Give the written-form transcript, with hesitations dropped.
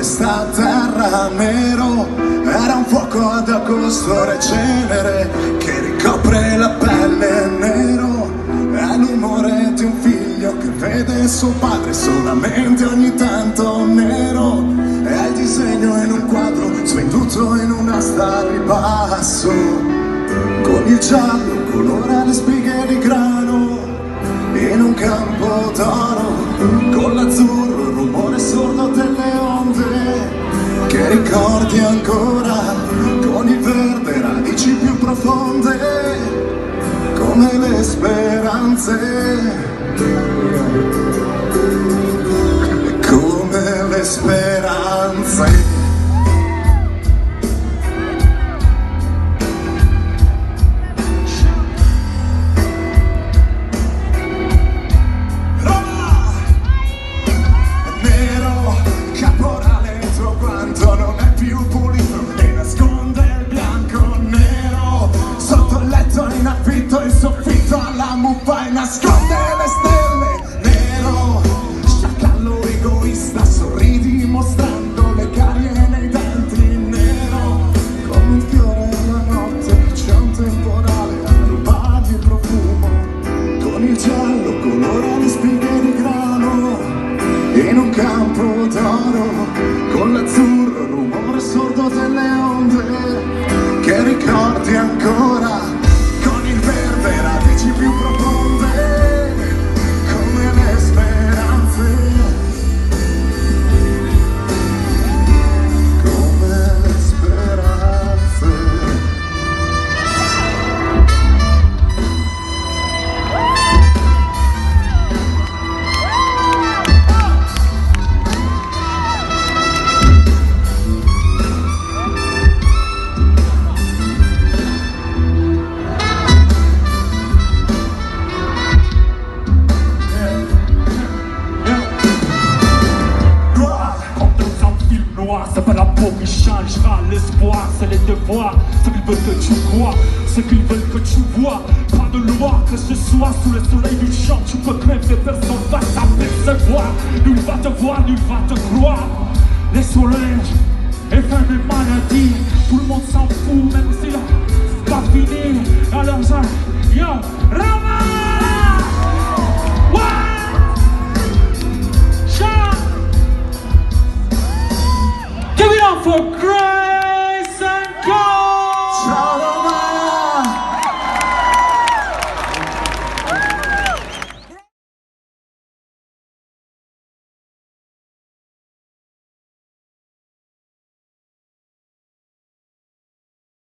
questa terra nero era un fuoco ad agosto e cenere che ricopre la pelle nero. È l'umore di un figlio che vede suo padre solamente ogni tanto nero. È il disegno in un quadro svenduto in un'asta a ribasso. Con il giallo colora le spighe di grano in un campo d'oro. Con l'azzurro il rumore sordo delle onde che ricordi ancora. Con il verde radici più profonde come le speranze, come le speranze. Nero, caporale entro quanto non è più pulito e nasconde il bianco nero. Sotto il letto in affitto il soffitto alla muffa e nasconde le stelle. Nero, sciacallo egoista, sorridi mostrando le carie nei denti. Nero, come un fiore alla notte, c'è un temporale a rubargli il profumo. Con il giallo colora le spighe di grano in un campo d'oro. Con l'azzurro il rumore sordo delle onde che ricordi ancora. Con il verde radici più profonde come le speranze, come le speranze. C'est pas la peau qui changera l'espoir, c'est les devoirs. Ce qu'ils veulent que tu crois, ce qu'ils veulent que tu vois. Pas de loi que ce soit sous le soleil du champ. Tu peux crèver, personne va t'apercevoir. Nul va te voir, nul va te croire. Les soleils